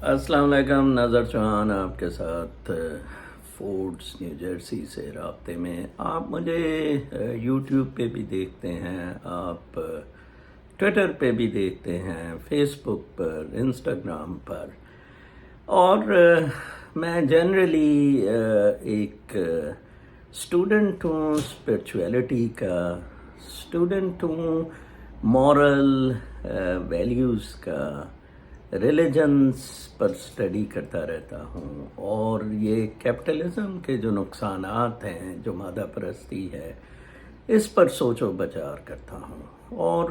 السلام علیکم، ناظر چوہان آپ کے ساتھ فورڈس نیو جرسی سے رابطے میں۔ آپ مجھے یوٹیوب پہ بھی دیکھتے ہیں، آپ ٹویٹر پہ بھی دیکھتے ہیں، فیس بک پر، انسٹاگرام پر، اور میں جنرلی ایک اسٹوڈنٹ ہوں اسپرچویلٹی کا، اسٹوڈنٹ ہوں مورل ویلیوز کا، ریلیجنس پر اسٹڈی کرتا رہتا ہوں، اور یہ کیپٹلزم کے جو نقصانات ہیں، جو مادہ پرستی ہے، اس پر سوچ و بچار کرتا ہوں، اور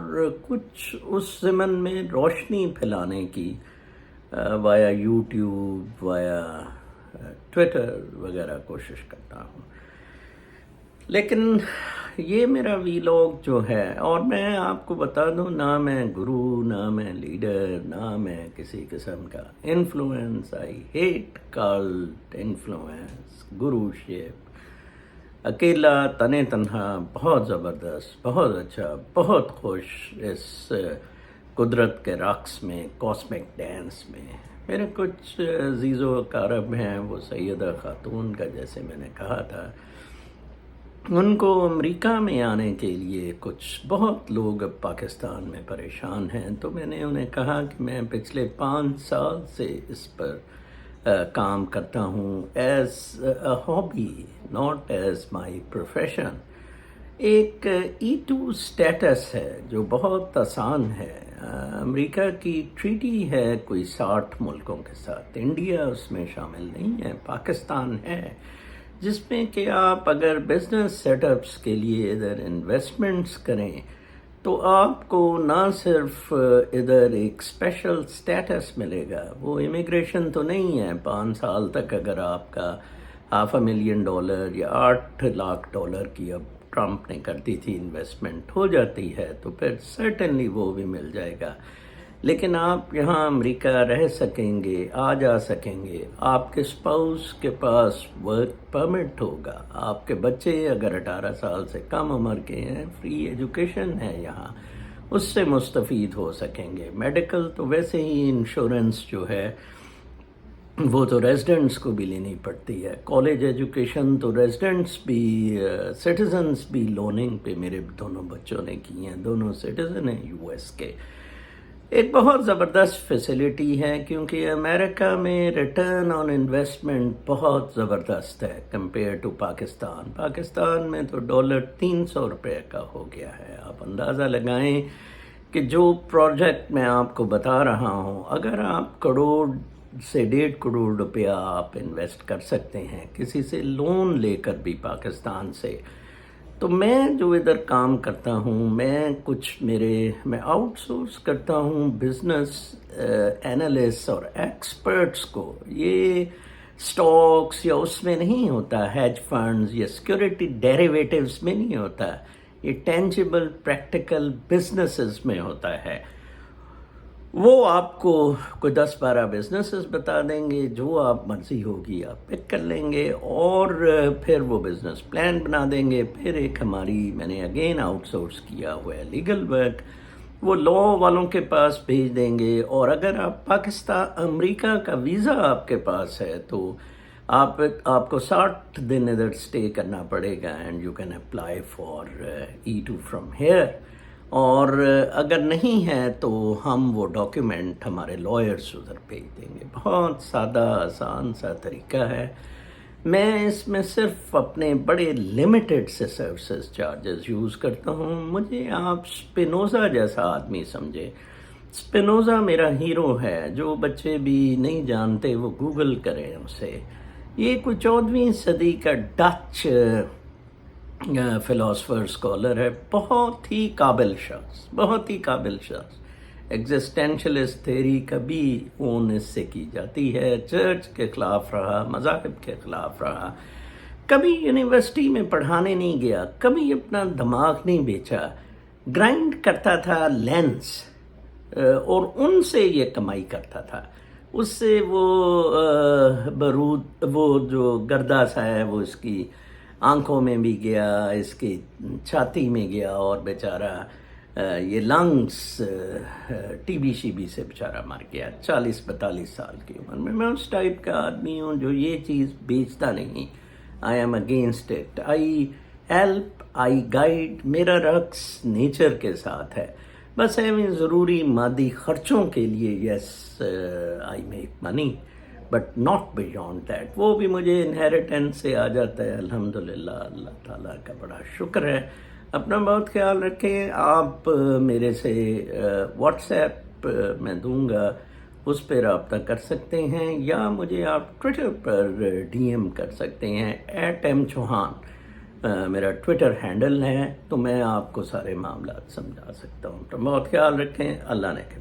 کچھ اس ضمن میں روشنی پھیلانے کی وایا یوٹیوب، وایا ٹویٹر وغیرہ کوشش کرتا ہوں۔ لیکن یہ میرا ویلاگ جو ہے، اور میں آپ کو بتا دوں، نہ میں گرو، نہ میں لیڈر، نہ میں کسی قسم کا influence, I hate called influence, گرو شپ، اکیلا تنے تنہا، بہت زبردست، بہت اچھا، بہت خوش اس قدرت کے رقص میں، کاسمک ڈانس میں۔ میرے کچھ عزیز و اقارب ہیں، وہ سیدہ خاتون کا، جیسے میں نے کہا تھا، ان کو امریکہ میں آنے کے لیے کچھ بہت لوگ اب پاکستان میں پریشان ہیں، تو میں نے انہیں کہا کہ میں پچھلے 5 سال سے اس پر کام کرتا ہوں، as a hobby, not as my profession. ایک E2 اسٹیٹس ہے جو بہت آسان ہے۔ امریکہ کی ٹریٹی ہے کوئی 60 ملکوں کے ساتھ، انڈیا اس میں شامل نہیں ہے، پاکستان ہے، جس میں کہ آپ اگر بزنس سیٹ اپس کے لیے ادھر انویسٹمنٹس کریں تو آپ کو نہ صرف ادھر ایک اسپیشل اسٹیٹس ملے گا، وہ امیگریشن تو نہیں ہے، 5 سال تک اگر آپ کا $500,000 یا $8 lakh کی اب ٹرمپ نے کر دی تھی انویسٹمنٹ ہو جاتی ہے تو پھر سرٹنلی وہ بھی مل جائے گا، لیکن آپ یہاں امریکہ رہ سکیں گے، آ جا سکیں گے، آپ کے اسپاؤس کے پاس ورک پرمٹ ہوگا، آپ کے بچے اگر 18 سال سے کم عمر کے ہیں، فری ایجوکیشن ہے یہاں، اس سے مستفید ہو سکیں گے۔ میڈیکل تو ویسے ہی انشورنس جو ہے وہ تو ریزیڈنٹس کو بھی لینی پڑتی ہے، کالج ایجوکیشن تو ریزیڈنٹس بھی، سٹیزنس بھی لوننگ پہ میرے دونوں بچوں نے کی ہیں، دونوں سٹیزن ہیں US کے۔ ایک بہت زبردست فیسلٹی ہے، کیونکہ امریکہ میں ریٹرن آن انویسٹمنٹ بہت زبردست ہے کمپیئر ٹو پاکستان۔ پاکستان میں تو $300 کا ہو گیا ہے۔ آپ اندازہ لگائیں کہ جو پروجیکٹ میں آپ کو بتا رہا ہوں، اگر آپ کروڑ سے 1.5 کروڑ روپیہ آپ انویسٹ کر سکتے ہیں کسی سے لون لے کر بھی پاکستان سے، تو میں جو ادھر کام کرتا ہوں، میں آؤٹ سورس کرتا ہوں بزنس اینالسٹ اور ایکسپرٹس کو۔ یہ سٹاکس یا اس میں نہیں ہوتا، ہیج فنڈز یا سیکورٹی ڈیریویٹیوز میں نہیں ہوتا، یہ ٹینجیبل پریکٹیکل بزنسز میں ہوتا ہے۔ وہ آپ کو کوئی 10-12 بزنسز بتا دیں گے، جو آپ مرضی ہوگی آپ پک کر لیں گے، اور پھر وہ بزنس پلان بنا دیں گے۔ پھر ایک میں نے اگین آؤٹ سورس کیا ہوا ہے لیگل ورک، وہ لا والوں کے پاس بھیج دیں گے، اور اگر آپ امریکہ کا ویزا آپ کے پاس ہے تو آپ کو 60 دن ادھر اسٹے کرنا پڑے گا، and you can apply for E2 from here. اور اگر نہیں ہے تو ہم وہ ڈاکیومنٹ ہمارے لائرز ادھر بھیج دیں گے۔ بہت سادہ آسان سا طریقہ ہے۔ میں اس میں صرف اپنے بڑے لمیٹڈ سے سروسز چارجز یوز کرتا ہوں۔ مجھے آپ اسپینوزا جیسا آدمی سمجھے، اسپینوزا میرا ہیرو ہے، جو بچے بھی نہیں جانتے وہ گوگل کریں اسے۔ یہ کوئی 14ویں صدی کا ڈچ فلاسفر اسکالر ہے، بہت ہی قابل شخص، بہت ہی قابل شخص۔ ایگزسٹینشلسٹ تھیوری کا بھی اون اس سے کی جاتی ہے، چرچ کے خلاف رہا، مذاہب کے خلاف رہا، کبھی یونیورسٹی میں پڑھانے نہیں گیا، کبھی اپنا دماغ نہیں بیچا، گرائنڈ کرتا تھا لینس، اور ان سے یہ کمائی کرتا تھا۔ اس سے وہ وہ جو گردہ سا ہے وہ اس کی آنکھوں میں بھی گیا، اس کی چھاتی میں گیا، اور بیچارہ یہ لنگس ٹی بی شی بی سے بیچارہ مر گیا 40-42 سال کی عمر میں اس ٹائپ کا آدمی ہوں جو یہ چیز بیچتا نہیں. I am against it. I help, I guide. میرا رقص نیچر کے ساتھ ہے. بس ایویں ضروری مادی خرچوں کے لیے yes I make money but not beyond that. وہ بھی مجھے انہیریٹنس سے آ جاتا ہے الحمدللہ. اللہ تعالیٰ کا بڑا شکر ہے. اپنا بہت خیال رکھیں. آپ میرے سے واٹس ایپ میں دوں گا, اس پہ رابطہ کر سکتے ہیں, یا مجھے آپ ٹویٹر پر ڈی ایم کر سکتے ہیں @m.chauhan میرا ٹویٹر ہینڈل ہے, تو میں آپ کو سارے معاملات سمجھا سکتا ہوں. تو بہت خیال رکھیں. اللہ نے کے